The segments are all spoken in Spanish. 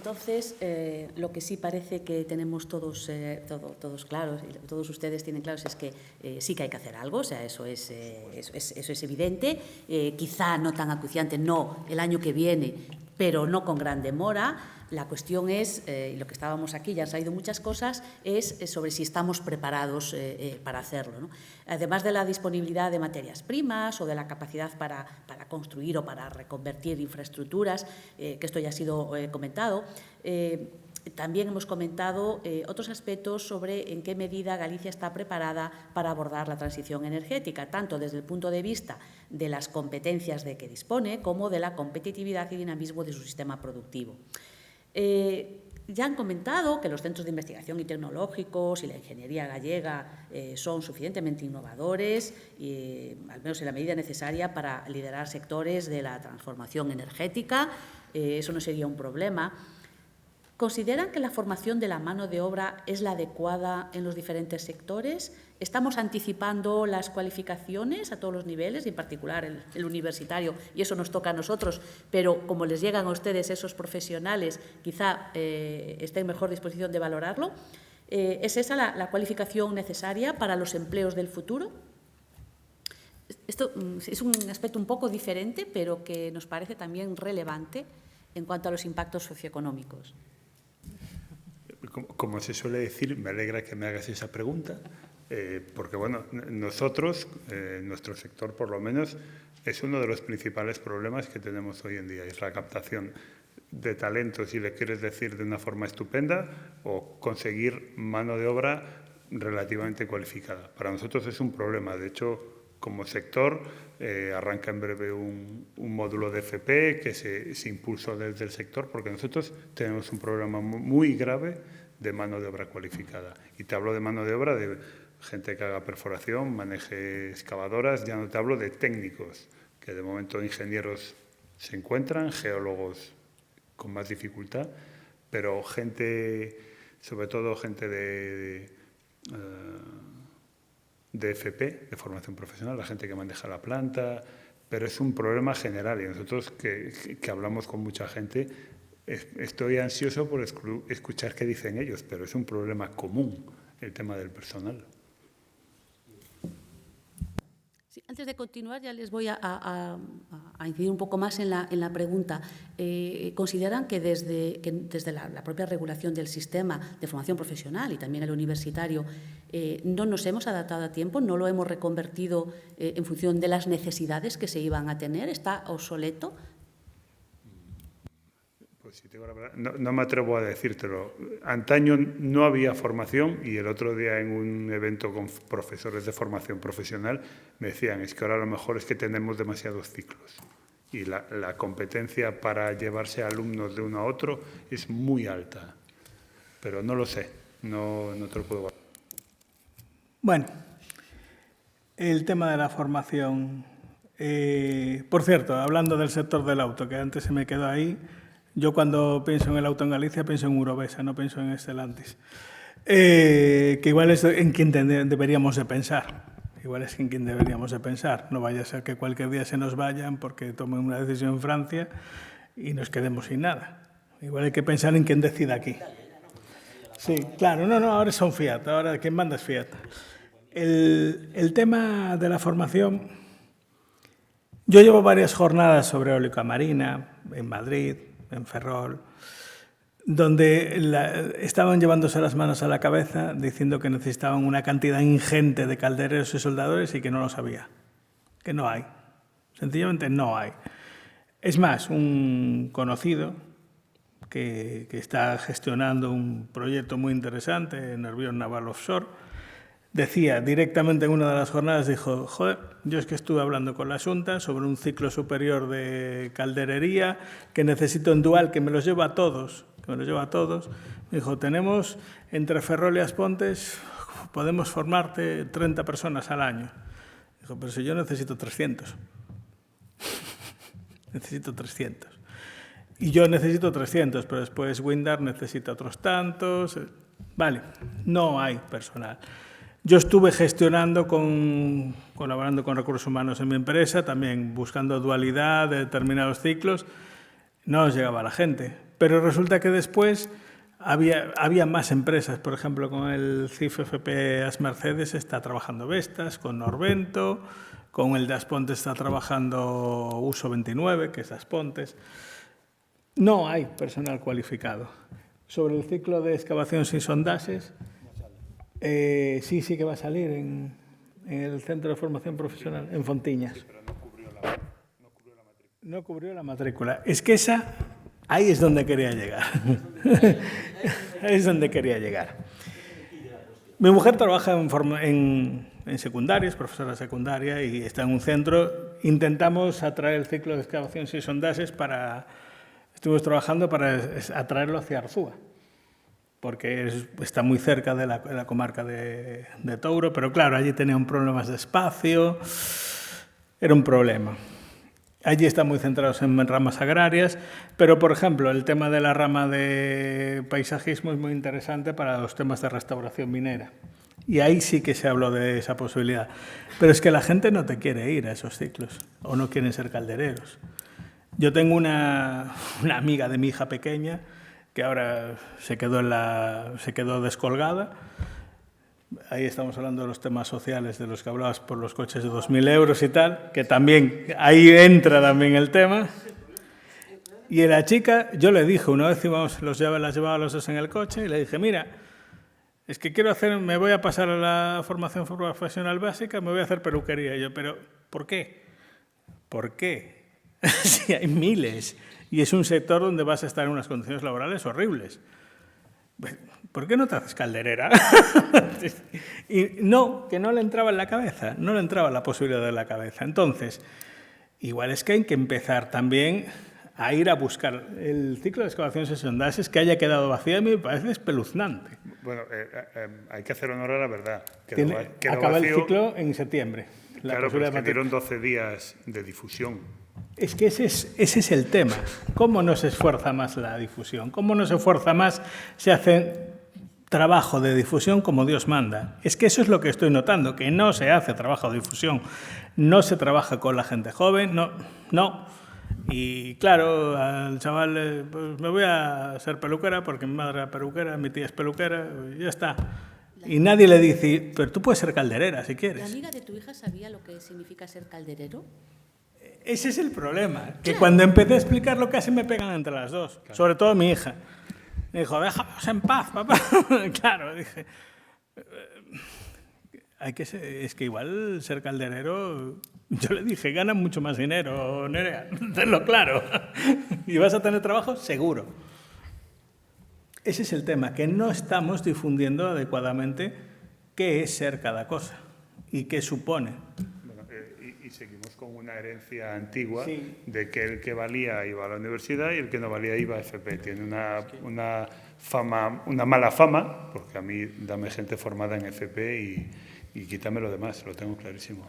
entonces, lo que sí parece que tenemos todos claros, y todos ustedes tienen claros, es que sí que hay que hacer algo, o sea, eso es evidente. Quizá no tan acuciante, no el año que viene, pero no con gran demora. La cuestión es, y lo que estábamos aquí, ya han salido muchas cosas, es sobre si estamos preparados para hacerlo, ¿no? Además de la disponibilidad de materias primas o de la capacidad para construir o para reconvertir infraestructuras, que esto ya ha sido comentado, también hemos comentado otros aspectos sobre en qué medida Galicia está preparada para abordar la transición energética, tanto desde el punto de vista de las competencias de que dispone como de la competitividad y dinamismo de su sistema productivo. Ya han comentado que los centros de investigación y tecnológicos y la ingeniería gallega son suficientemente innovadores, al menos en la medida necesaria para liderar sectores de la transformación energética. Eso no sería un problema. ¿Consideran que la formación de la mano de obra es la adecuada en los diferentes sectores? ¿Estamos anticipando las cualificaciones a todos los niveles, y en particular el universitario, y eso nos toca a nosotros, pero como les llegan a ustedes esos profesionales, quizá esté en mejor disposición de valorarlo? ¿Es esa la cualificación necesaria para los empleos del futuro? Esto es un aspecto un poco diferente, pero que nos parece también relevante en cuanto a los impactos socioeconómicos. Como se suele decir, me alegra que me hagas esa pregunta, porque bueno, nosotros, nuestro sector por lo menos, es uno de los principales problemas que tenemos hoy en día, es la captación de talento, si le quieres decir de una forma estupenda, o conseguir mano de obra relativamente cualificada. Para nosotros es un problema, de hecho, como sector, arranca en breve un módulo de FP que se impulsó desde el sector, porque nosotros tenemos un problema muy grave de mano de obra cualificada. Y te hablo de mano de obra de gente que haga perforación, maneje excavadoras, ya no te hablo de técnicos, que de momento ingenieros se encuentran, geólogos con más dificultad, pero gente, sobre todo gente de FP, de formación profesional, la gente que maneja la planta, pero es un problema general y nosotros que hablamos con mucha gente, estoy ansioso por escuchar qué dicen ellos, pero es un problema común el tema del personal. Sí, antes de continuar, ya les voy a incidir un poco más en la pregunta. ¿Consideran que desde la propia regulación del sistema de formación profesional y también el universitario no nos hemos adaptado a tiempo, no lo hemos reconvertido en función de las necesidades que se iban a tener? ¿Está obsoleto? Pues si tengo la verdad, no me atrevo a decírtelo. Antaño no había formación y el otro día en un evento con profesores de formación profesional me decían, es que ahora a lo mejor es que tenemos demasiados ciclos y la competencia para llevarse a alumnos de uno a otro es muy alta. Pero no lo sé, no te lo puedo valorar. Bueno, el tema de la formación. Por cierto, hablando del sector del auto, que antes se me quedó ahí, yo cuando pienso en el auto en Galicia pienso en Eurovesa, no pienso en Stellantis. Que igual es en quien deberíamos de pensar. Igual es en quien deberíamos de pensar. No vaya a ser que cualquier día se nos vayan porque tomen una decisión en Francia y nos quedemos sin nada. Igual hay que pensar en quien decida aquí. Sí, claro, no, ahora son Fiat, ahora quien manda es Fiat. El tema de la formación, yo llevo varias jornadas sobre eólica marina en Madrid, en Ferrol, donde estaban llevándose las manos a la cabeza diciendo que necesitaban una cantidad ingente de caldereros y soldadores y que no los había, que no hay, sencillamente no hay. Es más, un conocido que está gestionando un proyecto muy interesante, Nervión Naval Offshore, decía directamente en una de las jornadas, dijo, joder, yo es que estuve hablando con la Xunta sobre un ciclo superior de calderería que necesito en dual, que me los lleva a todos, Me dijo, tenemos entre Ferrol y Aspontes, podemos formarte 30 personas al año. Dijo, pero si yo necesito 300. Necesito 300. Y yo necesito 300, pero después Windar necesita otros tantos. Vale, no hay personal. Yo estuve colaborando con recursos humanos en mi empresa, también buscando dualidad de determinados ciclos. No nos llegaba la gente. pero resulta que después había más empresas. Por ejemplo, con el CIF FP As Mercedes está trabajando Vestas, con Norvento, con el de Aspontes está trabajando Uso 29, que es Aspontes. No hay personal cualificado. Sobre el ciclo de excavación sin sondajes, sí que va a salir en el Centro de Formación Profesional, en Fontiñas. Pero no cubrió la matrícula. Es que ahí es donde quería llegar. Ahí es donde quería llegar. Mi mujer trabaja en secundaria, es profesora secundaria y está en un centro. Intentamos atraer el ciclo de excavación sin sondajes estuvimos trabajando para atraerlo hacia Arzúa, porque está muy cerca de la comarca de Touro, pero claro, allí tenían problemas de espacio, era un problema. Allí están muy centrados en ramas agrarias, pero, por ejemplo, el tema de la rama de paisajismo es muy interesante para los temas de restauración minera. Y ahí sí que se habló de esa posibilidad. Pero es que la gente no te quiere ir a esos ciclos, o no quieren ser caldereros. Yo tengo una amiga de mi hija pequeña que ahora se quedó descolgada. Ahí estamos hablando de los temas sociales de los que hablabas por los coches de 2.000 euros y tal, que también, ahí entra también el tema. Y la chica, yo le dije, una vez las llevaba los dos en el coche y le dije, mira, es que me voy a pasar a la formación profesional básica, me voy a hacer peluquería. Y yo, pero ¿por qué? ¿Por qué? Sí, hay miles. Y es un sector donde vas a estar en unas condiciones laborales horribles. ¿Por qué no te haces calderera? Y no, que no le entraba en la cabeza, no le entraba la posibilidad en la cabeza. Entonces, igual es que hay que empezar también a ir a buscar el ciclo de excavaciones y sondajes que haya quedado vacío. A mí me parece espeluznante. Bueno, hay que hacer honor a la verdad. Acaba el ciclo en septiembre. Claro, pero es que dieron 12 días de difusión. Es que ese es el tema. ¿Cómo no se esfuerza más la difusión? ¿Cómo no se esfuerza más? Se hace trabajo de difusión como Dios manda. Es que eso es lo que estoy notando, que no se hace trabajo de difusión. No se trabaja con la gente joven, no. Y claro, al chaval, pues me voy a ser peluquera porque mi madre era peluquera, mi tía es peluquera, y ya está. Y nadie le dice, pero tú puedes ser calderera si quieres. ¿La amiga de tu hija sabía lo que significa ser calderero? Ese es el problema, que cuando empecé a explicarlo casi me pegan entre las dos, claro. Sobre todo mi hija. Me dijo, déjanos en paz, papá. Claro, dije, es que igual ser calderero, yo le dije, gana mucho más dinero, Nerea, tenlo claro. Y vas a tener trabajo seguro. Ese es el tema, que no estamos difundiendo adecuadamente qué es ser cada cosa y qué supone. Y seguimos con una herencia antigua, sí, de que el que valía iba a la universidad y el que no valía iba a FP. Tiene una mala fama, porque a mí dame gente formada en FP y quítame lo demás, lo tengo clarísimo.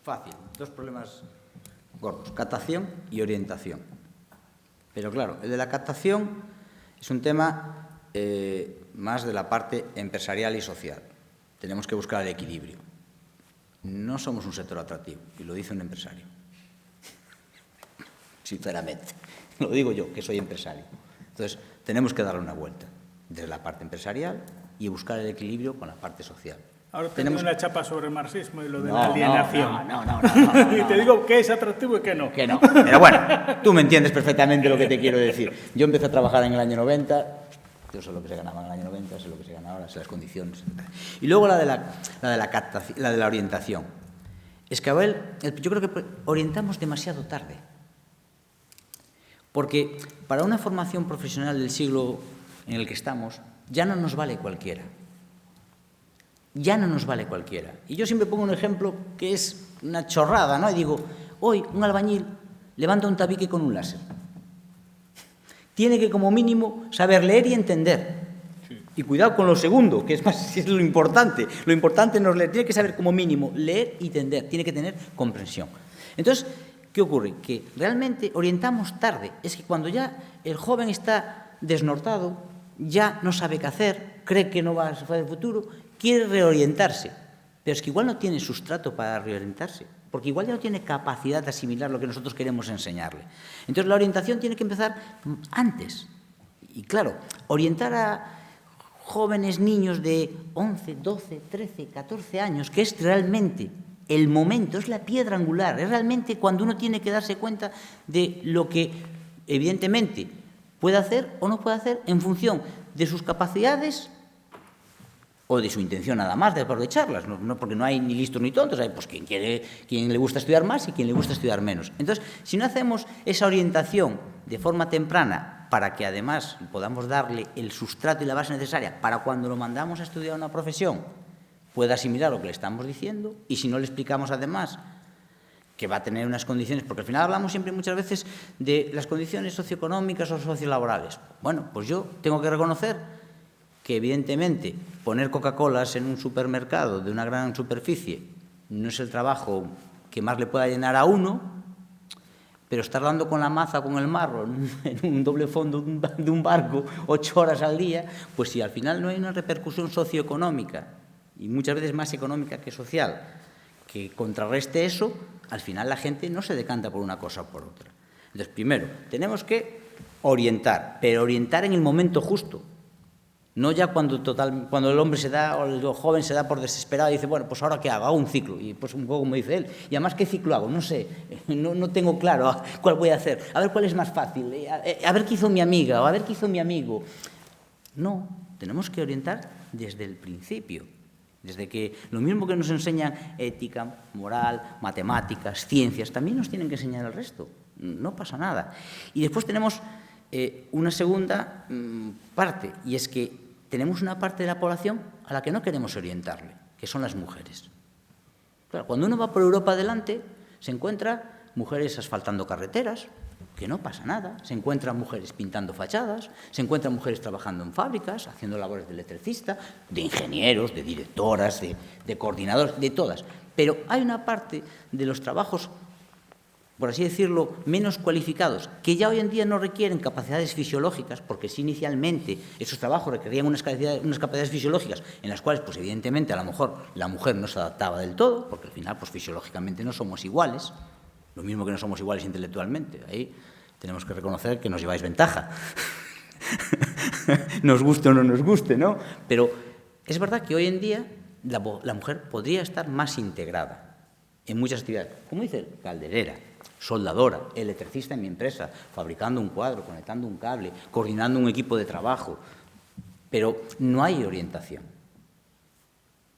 Fácil, dos problemas gordos, captación y orientación. Pero claro, el de la captación es un tema más de la parte empresarial y social. Tenemos que buscar el equilibrio. No somos un sector atractivo, y lo dice un empresario. Sinceramente, lo digo yo, que soy empresario. Entonces, tenemos que darle una vuelta desde la parte empresarial y buscar el equilibrio con la parte social. Ahora tenemos una chapa sobre el marxismo y lo de la alienación. No. Y te digo qué es atractivo y qué no. Que no. Pero bueno, tú me entiendes perfectamente lo que te quiero decir. Yo empecé a trabajar en el año 90... Yo sé lo que se ganaba en el año 90, sé lo que se gana ahora, sé las condiciones. Y luego la de la orientación. Es que, Abel, yo creo que orientamos demasiado tarde. Porque para una formación profesional del siglo en el que estamos, ya no nos vale cualquiera. Ya no nos vale cualquiera. Y yo siempre pongo un ejemplo que es una chorrada, ¿no? Y digo, hoy un albañil levanta un tabique con un láser. Tiene que, como mínimo, saber leer y entender. Sí. Y cuidado con lo segundo, que es lo importante. Lo importante no es leer, tiene que saber, como mínimo, leer y entender. Tiene que tener comprensión. Entonces, ¿qué ocurre? Que realmente orientamos tarde. Es que cuando ya el joven está desnortado, ya no sabe qué hacer, cree que no va a hacer el futuro, quiere reorientarse. Pero es que igual no tiene sustrato para reorientarse. porque igual ya no tiene capacidad de asimilar lo que nosotros queremos enseñarle. Entonces, la orientación tiene que empezar antes. Y claro, orientar a jóvenes niños de 11, 12, 13, 14 años, que es realmente el momento, es la piedra angular, es realmente cuando uno tiene que darse cuenta de lo que, evidentemente, puede hacer o no puede hacer en función de sus capacidades o de su intención nada más de aprovecharlas, no porque no hay ni listos ni tontos, hay pues quien le gusta estudiar más y quien le gusta estudiar menos. Entonces, si no hacemos esa orientación de forma temprana para que además podamos darle el sustrato y la base necesaria para cuando lo mandamos a estudiar una profesión pueda asimilar lo que le estamos diciendo, y si no le explicamos además que va a tener unas condiciones, porque al final hablamos siempre muchas veces de las condiciones socioeconómicas o sociolaborales. Bueno, pues yo tengo que reconocer que evidentemente poner Coca-Colas en un supermercado de una gran superficie no es el trabajo que más le pueda llenar a uno, pero estar dando con la maza, con el marro, en un doble fondo de un barco 8 horas al día, pues si al final no hay una repercusión socioeconómica, y muchas veces más económica que social, que contrarreste eso, al final la gente no se decanta por una cosa o por otra. Entonces, primero, tenemos que orientar, pero orientar en el momento justo. No ya cuando el hombre se da, o el joven se da por desesperado y dice, bueno, pues ¿ahora qué hago? Hago un ciclo. Y pues un poco como dice él. Y además, ¿qué ciclo hago? No sé, no tengo claro cuál voy a hacer. A ver cuál es más fácil. A ver qué hizo mi amiga o a ver qué hizo mi amigo. No, tenemos que orientar desde el principio. Desde que lo mismo que nos enseñan ética, moral, matemáticas, ciencias, también nos tienen que enseñar el resto. No pasa nada. Y después tenemos una segunda parte, y es que tenemos una parte de la población a la que no queremos orientarle, que son las mujeres. Claro, cuando uno va por Europa adelante, se encuentra mujeres asfaltando carreteras, que no pasa nada, se encuentran mujeres pintando fachadas, se encuentran mujeres trabajando en fábricas, haciendo labores de electricista, de ingenieros, de directoras, de coordinadores, de todas. Pero hay una parte de los trabajos, por así decirlo, menos cualificados, que ya hoy en día no requieren capacidades fisiológicas, porque si inicialmente esos trabajos requerían unas capacidades fisiológicas en las cuales, pues evidentemente, a lo mejor la mujer no se adaptaba del todo, porque al final, pues fisiológicamente no somos iguales, lo mismo que no somos iguales intelectualmente. Ahí tenemos que reconocer que nos lleváis ventaja. Nos guste o no nos guste, ¿no? Pero es verdad que hoy en día la mujer podría estar más integrada en muchas actividades. Como dice, calderera, soldadora, electricista en mi empresa, fabricando un cuadro, conectando un cable, coordinando un equipo de trabajo. Pero no hay orientación.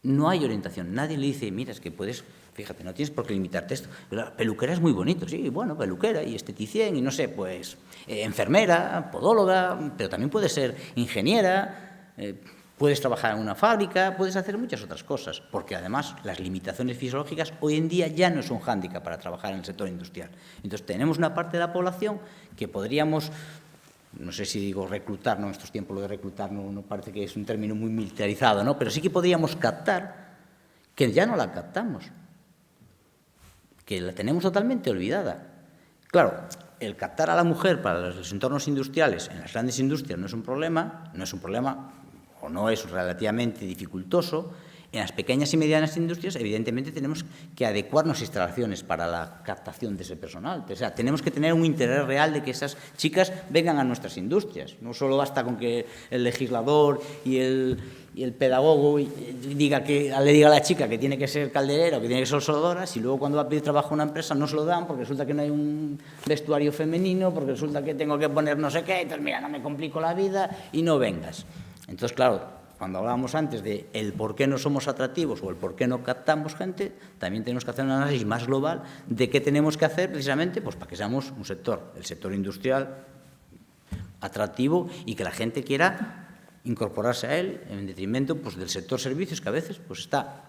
No hay orientación. Nadie le dice, mira, es que puedes... Fíjate, no tienes por qué limitarte esto. La peluquera es muy bonito, sí, bueno, peluquera y esteticien y no sé, pues enfermera, podóloga, pero también puedes ser ingeniera, puedes trabajar en una fábrica, puedes hacer muchas otras cosas, porque además las limitaciones fisiológicas hoy en día ya no es un hándicap para trabajar en el sector industrial. Entonces tenemos una parte de la población que podríamos, no sé si digo reclutar, no, en estos tiempos lo de reclutar no parece que es un término muy militarizado, ¿no? Pero sí que podríamos captar, que ya no la captamos, que la tenemos totalmente olvidada. Claro, el captar a la mujer para los entornos industriales, en las grandes industrias, no es un problema o no es relativamente dificultoso. En las pequeñas y medianas industrias, evidentemente, tenemos que adecuar nuestras instalaciones para la captación de ese personal. O sea, tenemos que tener un interés real de que esas chicas vengan a nuestras industrias. No solo basta con que el legislador y el pedagogo le diga a la chica que tiene que ser calderera o que tiene que ser soldadora, si luego cuando va a pedir trabajo a una empresa no se lo dan porque resulta que no hay un vestuario femenino, porque resulta que tengo que poner no sé qué, entonces mira, no me complico la vida y no vengas. Entonces, claro, cuando hablábamos antes de el por qué no somos atractivos o el por qué no captamos gente, también tenemos que hacer un análisis más global de qué tenemos que hacer precisamente pues, para que seamos un sector, el sector industrial, atractivo y que la gente quiera incorporarse a él en detrimento pues, del sector servicios, que a veces pues, está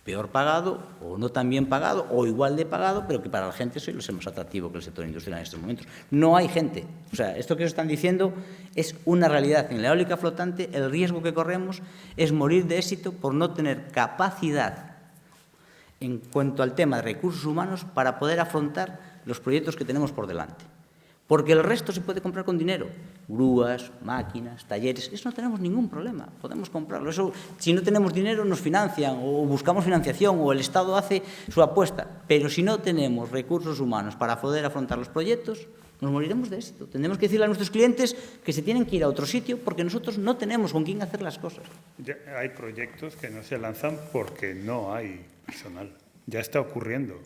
peor pagado o no tan bien pagado o igual de pagado, pero que para la gente sí es más atractivo que el sector industrial en estos momentos. No hay gente. O sea, esto que os están diciendo es una realidad. En la eólica flotante el riesgo que corremos es morir de éxito por no tener capacidad en cuanto al tema de recursos humanos para poder afrontar los proyectos que tenemos por delante. Porque el resto se puede comprar con dinero. Grúas, máquinas, talleres, eso no tenemos ningún problema, podemos comprarlo. Eso, si no tenemos dinero nos financian o buscamos financiación o el Estado hace su apuesta. Pero si no tenemos recursos humanos para poder afrontar los proyectos, nos moriremos de éxito. Tendremos que decirle a nuestros clientes que se tienen que ir a otro sitio porque nosotros no tenemos con quién hacer las cosas. Ya hay proyectos que no se lanzan porque no hay personal. Ya está ocurriendo.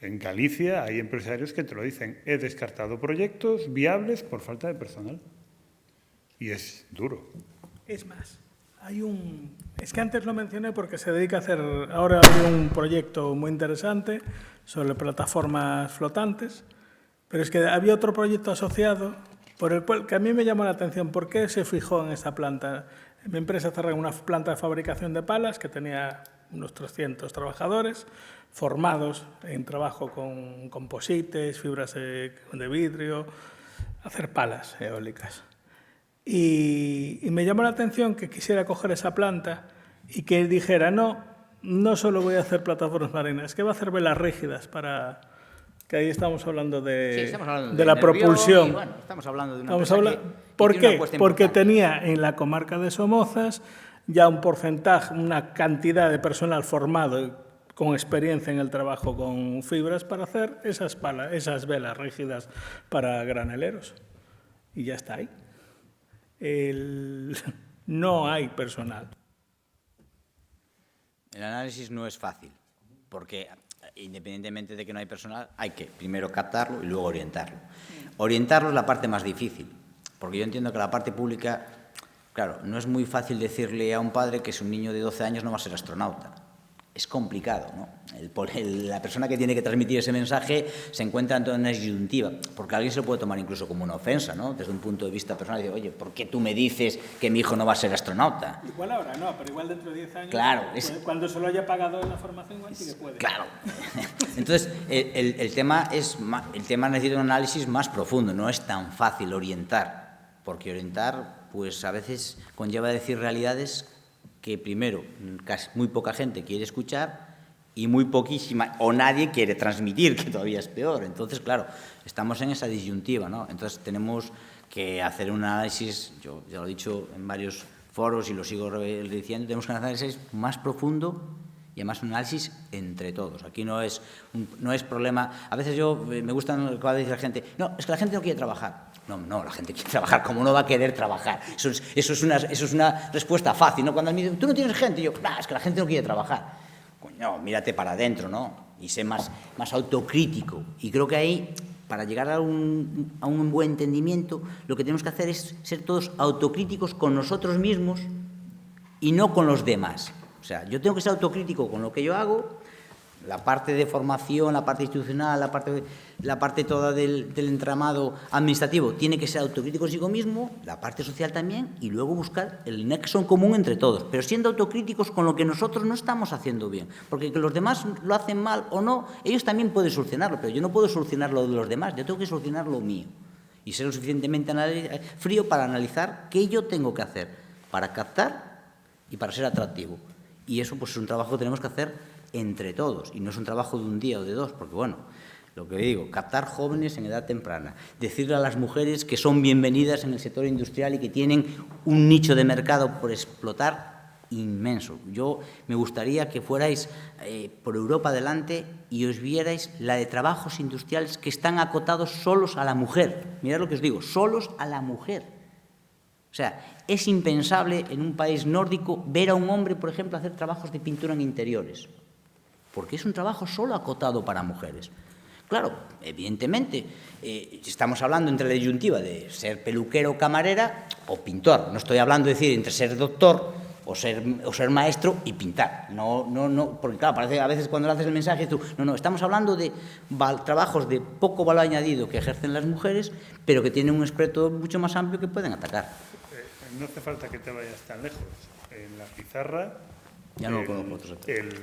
En Galicia hay empresarios que te lo dicen, he descartado proyectos viables por falta de personal. Y es duro. Es más, es que antes lo mencioné porque se dedica a hacer, ahora hay un proyecto muy interesante sobre plataformas flotantes, pero es que había otro proyecto asociado por el cual que a mí me llamó la atención. ¿Por qué se fijó en esta planta? Mi empresa cerró una planta de fabricación de palas que tenía unos 300 trabajadores formados en trabajo con composites, fibras de vidrio, hacer palas eólicas. Y me llamó la atención que quisiera coger esa planta y que dijera, no solo voy a hacer plataformas marinas, es que va a hacer velas rígidas para... que ahí estamos hablando de la propulsión. Y bueno, estamos hablando de una ¿Por qué? Porque tenía en la comarca de Somozas ya un porcentaje, una cantidad de personal formado con experiencia en el trabajo con fibras para hacer esas velas rígidas para graneleros. Y ya está ahí. No hay personal. El análisis no es fácil, porque independientemente de que no hay personal, hay que primero captarlo y luego orientarlo. Orientarlo es la parte más difícil, porque yo entiendo que la parte pública, claro, no es muy fácil decirle a un padre que su niño de 12 años no va a ser astronauta. Es complicado, ¿no? La persona que tiene que transmitir ese mensaje se encuentra en toda una disyuntiva, porque alguien se lo puede tomar incluso como una ofensa, ¿no? Desde un punto de vista personal, y dice, oye, ¿por qué tú me dices que mi hijo no va a ser astronauta? Igual ahora no, pero igual dentro de 10 años, claro, cuando se lo haya pagado en la formación, igual sí que puede. Claro. Entonces, el tema necesita un análisis más profundo, no es tan fácil orientar, porque orientar, pues a veces conlleva decir realidades que primero casi muy poca gente quiere escuchar y muy poquísima o nadie quiere transmitir, que todavía es peor. Entonces, claro, estamos en esa disyuntiva, ¿no? Entonces tenemos que hacer un análisis, yo ya lo he dicho en varios foros y lo sigo diciendo, tenemos que hacer un análisis más profundo y además un análisis entre todos. Aquí no es problema. A veces me gusta lo que va a decir la gente, no, es que la gente no quiere trabajar. No, la gente quiere trabajar, ¿cómo no va a querer trabajar? Eso es una respuesta fácil, ¿no? Cuando me dicen, tú no tienes gente, y yo, es que la gente no quiere trabajar. Coño, mírate para adentro, ¿no? Y sé más autocrítico. Y creo que ahí, para llegar a un buen entendimiento, lo que tenemos que hacer es ser todos autocríticos con nosotros mismos y no con los demás. O sea, yo tengo que ser autocrítico con lo que yo hago, la parte de formación, la parte institucional, la parte toda del entramado administrativo tiene que ser autocrítico consigo mismo, la parte social también, y luego buscar el nexo en común entre todos, pero siendo autocríticos con lo que nosotros no estamos haciendo bien, porque que los demás lo hacen mal o no, ellos también pueden solucionarlo, pero yo no puedo solucionar lo de los demás, yo tengo que solucionar lo mío y ser lo suficientemente frío para analizar qué yo tengo que hacer para captar y para ser atractivo. Y eso pues es un trabajo que tenemos que hacer entre todos, y no es un trabajo de un día o de dos, porque bueno, lo que digo, captar jóvenes en edad temprana, decirle a las mujeres que son bienvenidas en el sector industrial y que tienen un nicho de mercado por explotar inmenso. Yo me gustaría que fuerais por Europa adelante y os vierais la de trabajos industriales que están acotados solos a la mujer. Mirad lo que os digo, solos a la mujer. O sea, es impensable en un país nórdico ver a un hombre, por ejemplo, hacer trabajos de pintura en interiores, porque es un trabajo solo acotado para mujeres. Claro, evidentemente, estamos hablando entre la disyuntiva de ser peluquero o camarera o pintor. No estoy hablando de decir entre ser doctor o ser maestro y pintar. No, porque claro, parece a veces cuando le haces el mensaje tú, no, estamos hablando de trabajos de poco valor añadido que ejercen las mujeres, pero que tienen un espectro mucho más amplio que pueden atacar. No hace falta que te vayas tan lejos. En la pizarra, ya no lo conozco otros sectores.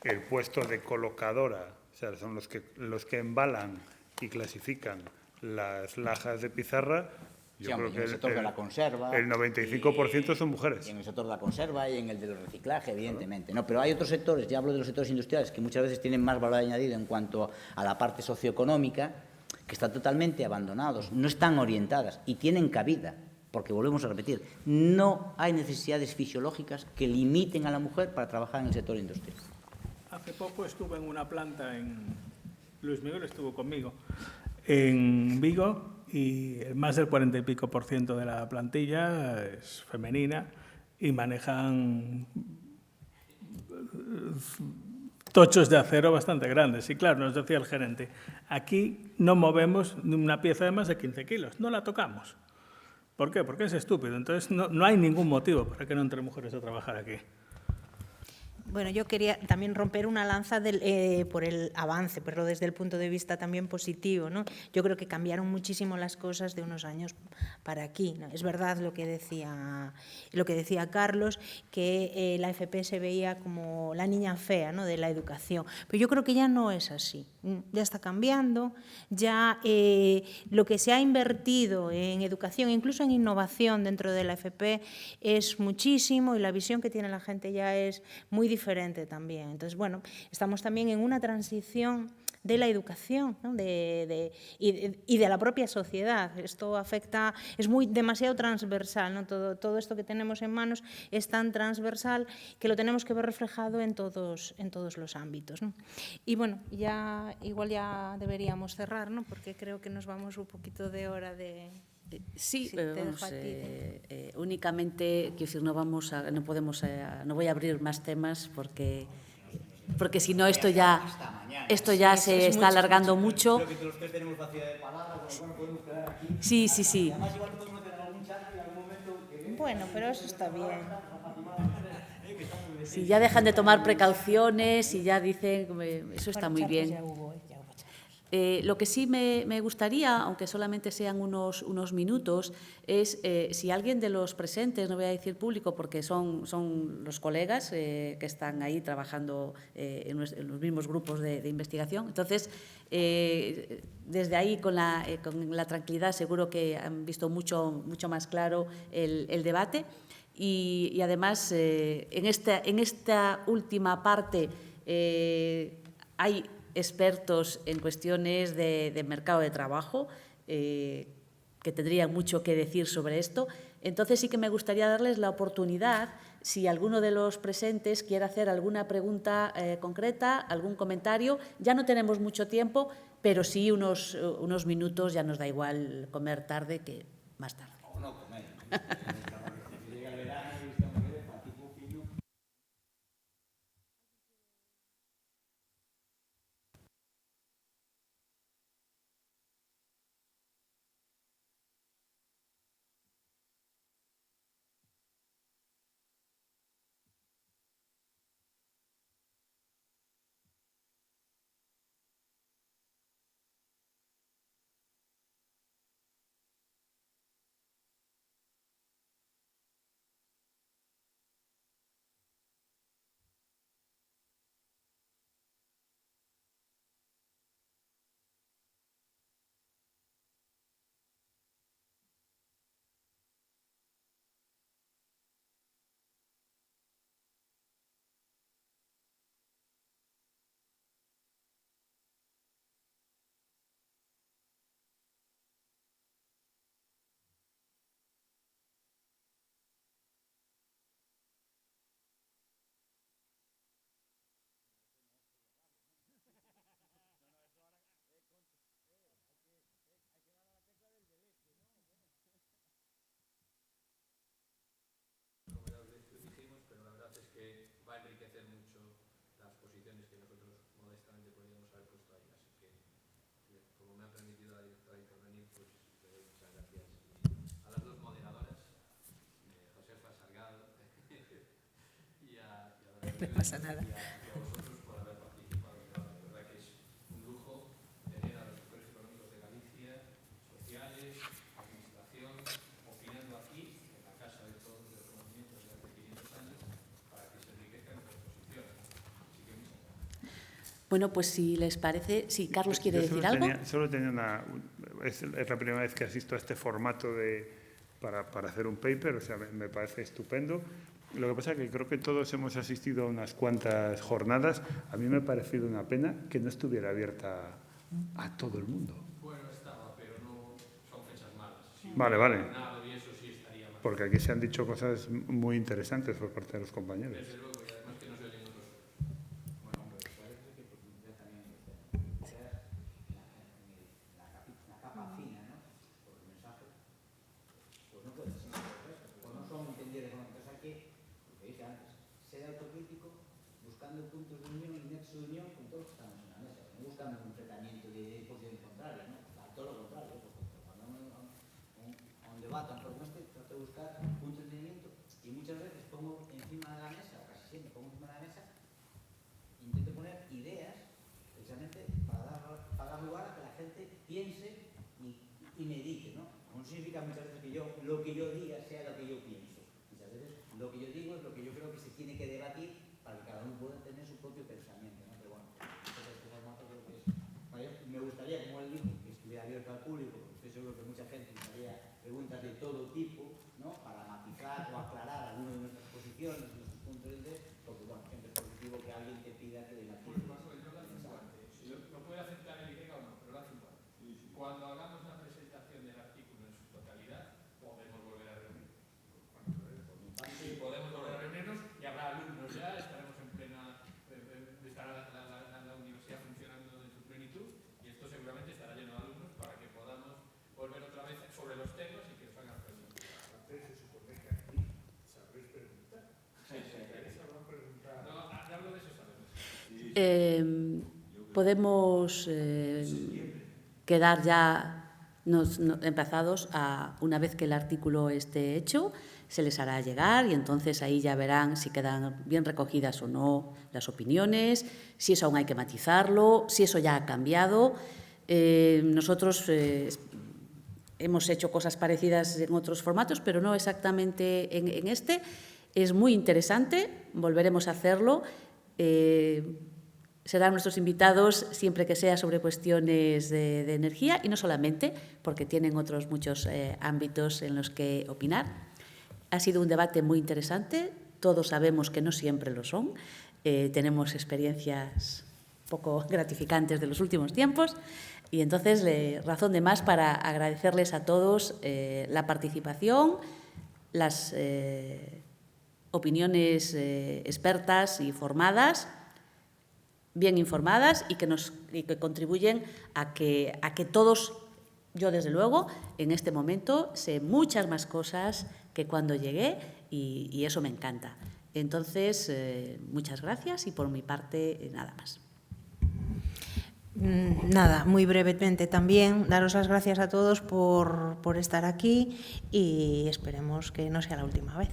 El puesto de colocadora, o sea, son los que embalan y clasifican las lajas de pizarra. Yo creo que en el sector de la conserva, el 95% son mujeres. Y en el sector de la conserva y en el del reciclaje, evidentemente. No, pero hay otros sectores, ya hablo de los sectores industriales, que muchas veces tienen más valor añadido en cuanto a la parte socioeconómica, que están totalmente abandonados, no están orientadas y tienen cabida, porque volvemos a repetir, no hay necesidades fisiológicas que limiten a la mujer para trabajar en el sector industrial. Hace poco estuve en una planta Luis Miguel estuvo conmigo, en Vigo, y más del 40 y pico % de la plantilla es femenina y manejan tochos de acero bastante grandes. Y claro, nos decía el gerente, aquí no movemos una pieza de más de 15 kilos, no la tocamos. ¿Por qué? Porque es estúpido. Entonces no hay ningún motivo para que no entren mujeres a trabajar aquí. Bueno, yo quería también romper una lanza por el avance, pero desde el punto de vista también positivo, ¿no? Yo creo que cambiaron muchísimo las cosas de unos años para aquí, ¿no? Es verdad lo que decía Carlos, que la FP se veía como la niña fea, ¿no?, de la educación, pero yo creo que ya no es así. Ya está cambiando, ya lo que se ha invertido en educación, incluso en innovación dentro de la FP, es muchísimo y la visión que tiene la gente ya es muy diferente también. Entonces, bueno, estamos también en una transición de la educación, ¿no?, y de la propia sociedad. Esto afecta, es demasiado transversal, ¿no? Todo esto que tenemos en manos es tan transversal que lo tenemos que ver reflejado en todos los ámbitos, ¿no? Y bueno, igual ya deberíamos cerrar, ¿no?, porque creo que nos vamos un poquito de hora de... Sí, Sí, pero te vamos, dejo a ti. únicamente, quiero decir, no voy a abrir más temas porque si no esto ya se está alargando mucho. Creo que los tres tenemos facilidad de palabra, bueno, podemos quedar aquí. Sí, sí, sí. Además, igual podemos tener algún chat en algún momento que... Bueno, pero eso está bien. Si ya dejan de tomar precauciones y ya dicen, eso está muy bien. Ya hubo charlas. Lo que sí me gustaría, aunque solamente sean unos minutos, es si alguien de los presentes, no voy a decir público porque son los colegas que están ahí trabajando en los mismos grupos de investigación. Entonces, desde ahí, con la tranquilidad, seguro que han visto mucho más claro el debate. Y además, en esta última parte hay expertos en cuestiones de mercado de trabajo que tendrían mucho que decir sobre esto. Entonces sí que me gustaría darles la oportunidad, si alguno de los presentes quiere hacer alguna pregunta concreta, algún comentario. Ya no tenemos mucho tiempo, pero sí unos minutos, ya nos da igual comer tarde que más tarde. O no comer. No pasa nada. Bueno, pues si les parece, sí, Carlos quiere decir algo. Solo tenía es la primera vez que asisto a este formato para hacer un paper, o sea, me parece estupendo. Lo que pasa es que creo que todos hemos asistido a unas cuantas jornadas. A mí me ha parecido una pena que no estuviera abierta a todo el mundo. Bueno, está Vale, vale. Porque aquí se han dicho cosas muy interesantes por parte de los compañeros. buscando puntos de unión y nexos de unión con todos los que estamos en la mesa, no buscando un enfrentamiento de posiciones contrarias, ¿no? Todo lo contrario, porque cuando a un debate, por este, trato de buscar un entendimiento y muchas veces pongo encima de la mesa, o casi siempre pongo encima de la mesa, intento poner ideas precisamente para dar lugar a que la gente piense y medite, ¿no? No significa muchas veces que lo que yo diga sea lo que yo pienso. Muchas veces lo que yo digo es lo que yo creo que se tiene que debatir para que cada uno pueda tener su propio pensamiento, ¿no? Pero bueno, este formato creo que es... Me gustaría, como él dijo, que estuviera abierto al público, porque estoy seguro que mucha gente nos haría preguntas de todo tipo, ¿no? Para matizar o aclarar algunas de nuestras posiciones, nuestros puntos de vista, porque bueno, siempre es positivo que alguien te pida que debatamos. Lo puede aceptar el IDECA o no, pero lo hace igual. Cuando hagamos la presentación del artículo en su totalidad, podemos volver a reunirnos. Sí, podemos volver a reunirnos y habrá alumnos ya, estaremos en plena, estará la universidad funcionando en su plenitud y esto seguramente estará lleno de alumnos para que podamos volver otra vez sobre los temas y que os hagan preguntas. Antes se supone que aquí sabréis preguntar. Sí, sabrán preguntar. No, hablo de eso, sabemos. Podemos quedar ya emplazados a, una vez que el artículo esté hecho, se les hará llegar y entonces ahí ya verán si quedan bien recogidas o no las opiniones, si eso aún hay que matizarlo, si eso ya ha cambiado. Nosotros hemos hecho cosas parecidas en otros formatos, pero no exactamente en este. Es muy interesante, volveremos a hacerlo. Serán nuestros invitados siempre que sea sobre cuestiones de energía y no solamente, porque tienen otros muchos ámbitos en los que opinar. Ha sido un debate muy interesante, todos sabemos que no siempre lo son, tenemos experiencias poco gratificantes de los últimos tiempos y entonces razón de más para agradecerles a todos la participación, las opiniones expertas y formadas, bien informadas y que contribuyen a que todos, yo desde luego, en este momento sé muchas más cosas que cuando llegué y eso me encanta. Entonces, muchas gracias y por mi parte, nada más. Nada, muy brevemente también, daros las gracias a todos por estar aquí y esperemos que no sea la última vez.